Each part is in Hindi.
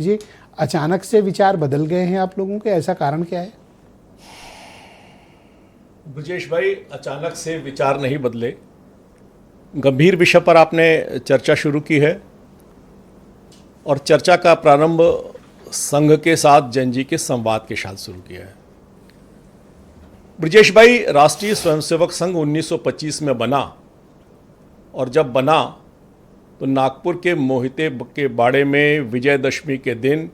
जी, अचानक से विचार बदल गए हैं आप लोगों के, ऐसा कारण क्या है? ब्रजेश भाई, अचानक से विचार नहीं बदले। गंभीर विषय पर आपने चर्चा शुरू की है और चर्चा का प्रारंभ संघ के साथ जैन के संवाद के साथ शुरू किया है। ब्रजेश भाई, राष्ट्रीय स्वयंसेवक संघ 1925 में बना और जब बना तो नागपुर के मोहिते के बाड़े में विजयदशमी के दिन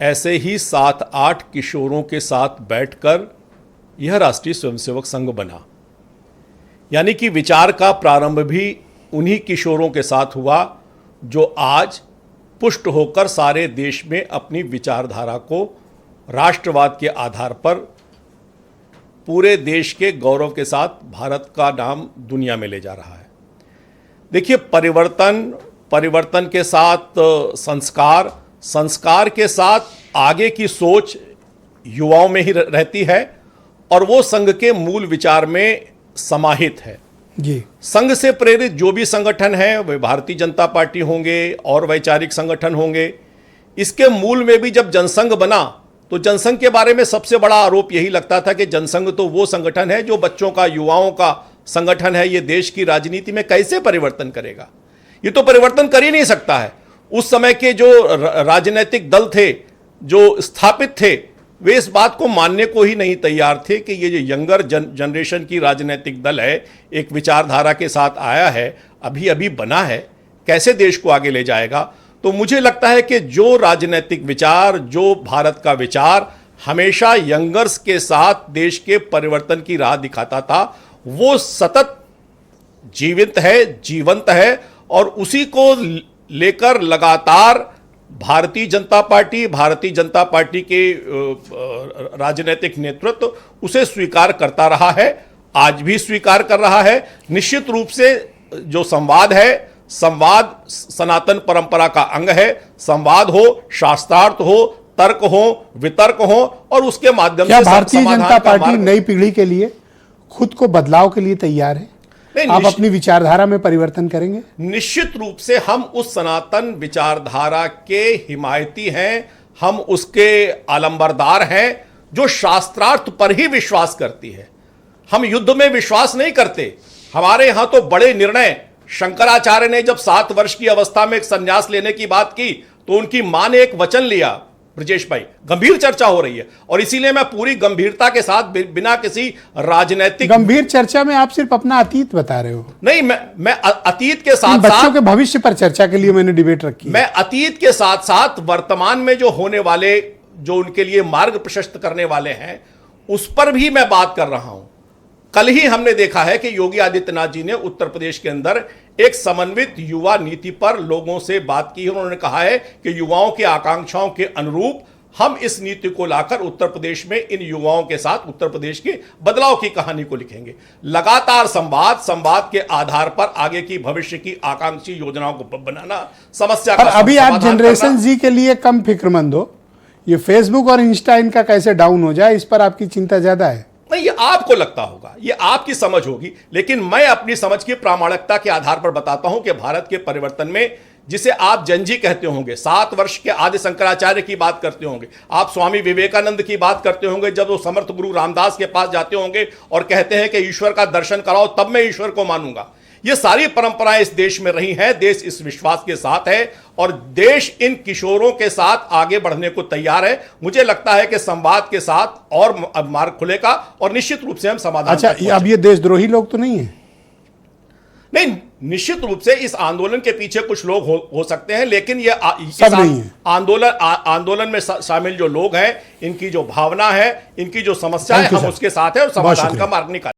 ऐसे ही 7-8 किशोरों के साथ बैठकर यह राष्ट्रीय स्वयंसेवक संघ बना। यानी कि विचार का प्रारंभ भी उन्हीं किशोरों के साथ हुआ जो आज पुष्ट होकर सारे देश में अपनी विचारधारा को राष्ट्रवाद के आधार पर पूरे देश के गौरव के साथ भारत का नाम दुनिया में ले जा रहा है। देखिए, परिवर्तन के साथ संस्कार के साथ आगे की सोच युवाओं में ही रहती है और वो संघ के मूल विचार में समाहित है। जी, संघ से प्रेरित जो भी संगठन है, वे भारतीय जनता पार्टी होंगे और वैचारिक संगठन होंगे। इसके मूल में भी जब जनसंघ बना तो जनसंघ के बारे में सबसे बड़ा आरोप यही लगता था कि जनसंघ तो वो संगठन है जो बच्चों का, युवाओं का संगठन है, ये देश की राजनीति में कैसे परिवर्तन करेगा, ये तो परिवर्तन कर ही नहीं सकता है। उस समय के जो राजनीतिक दल थे, जो स्थापित थे, वे इस बात को मानने को ही नहीं तैयार थे कि ये जो यंगर जनरेशन की राजनीतिक दल है, एक विचारधारा के साथ आया है, अभी अभी बना है, कैसे देश को आगे ले जाएगा। तो मुझे लगता है कि जो राजनीतिक विचार, जो भारत का विचार हमेशा यंगर्स के साथ देश के परिवर्तन की राह दिखाता था, वो सतत जीवंत है और उसी को लेकर लगातार भारतीय जनता पार्टी के राजनीतिक नेतृत्व उसे स्वीकार करता रहा है, आज भी स्वीकार कर रहा है। निश्चित रूप से जो संवाद है, संवाद सनातन परंपरा का अंग है। संवाद हो, शास्त्रार्थ हो, तर्क हो, वितर्क हो और उसके माध्यम से भारतीय जनता पार्टी नई पीढ़ी के लिए खुद को बदलाव के लिए तैयार है? आप अपनी विचारधारा में परिवर्तन करेंगे? निश्चित रूप से हम उस सनातन विचारधारा के हिमायती हैं, हम उसके आलंबरदार हैं जो शास्त्रार्थ पर ही विश्वास करती है। हम युद्ध में विश्वास नहीं करते। हमारे यहां तो बड़े निर्णय, शंकराचार्य ने जब 7 वर्ष की अवस्था में एक संन्यास लेने की बात की तो उनकी मां ने एक वचन लिया। ब्रजेश भाई, गंभीर चर्चा हो रही है और इसीलिए मैं पूरी गंभीरता के साथ बिना किसी राजनीतिक गंभीर चर्चा में आप सिर्फ अपना अतीत बता रहे हो। नहीं, मैं अतीत के साथ बच्चों के भविष्य पर चर्चा के लिए मैंने डिबेट रखी। मैं अतीत के साथ साथ वर्तमान में जो होने वाले, जो उनके लिए मार्ग प्रशस्त करने वाले हैं, उस पर भी मैं बात कर रहा हूं। कल ही हमने देखा है कि योगी आदित्यनाथ जी ने उत्तर प्रदेश के अंदर एक समन्वित युवा नीति पर लोगों से बात की है। उन्होंने कहा है कि युवाओं की आकांक्षाओं के अनुरूप हम इस नीति को लाकर उत्तर प्रदेश में इन युवाओं के साथ उत्तर प्रदेश के बदलाव की कहानी को लिखेंगे। लगातार संवाद के आधार पर आगे की भविष्य की आकांक्षी योजनाओं को बनाना, समस्या का अभी आप जनरेशन जी के लिए कम फिक्रमंद हो। ये फेसबुक और इंस्टा इनका कैसे डाउन हो जाए, इस पर आपकी चिंता ज्यादा है? नहीं, ये आपको लगता होगा, ये आपकी समझ होगी, लेकिन मैं अपनी समझ की प्रामाणिकता के आधार पर बताता हूं कि भारत के परिवर्तन में, जिसे आप जंजी कहते होंगे, 7 वर्ष के आदि शंकराचार्य की बात करते होंगे, आप स्वामी विवेकानंद की बात करते होंगे, जब वो समर्थ गुरु रामदास के पास जाते होंगे और कहते हैं कि ईश्वर का दर्शन कराओ तब मैं ईश्वर को मानूंगा। ये सारी परंपराएं इस देश में रही हैं। देश इस विश्वास के साथ है और देश इन किशोरों के साथ आगे बढ़ने को तैयार है। मुझे लगता है कि संवाद के साथ और मार्ग खुलेगा और निश्चित रूप से हम समाधान। अच्छा, अब ये देशद्रोही लोग तो नहीं है? नहीं, निश्चित रूप से इस आंदोलन के पीछे कुछ लोग हो सकते हैं, लेकिन ये आंदोलन में शामिल जो लोग हैं, इनकी जो भावना है, इनकी जो समस्या है, हम उसके साथ है और समाधान का मार्ग निकालें।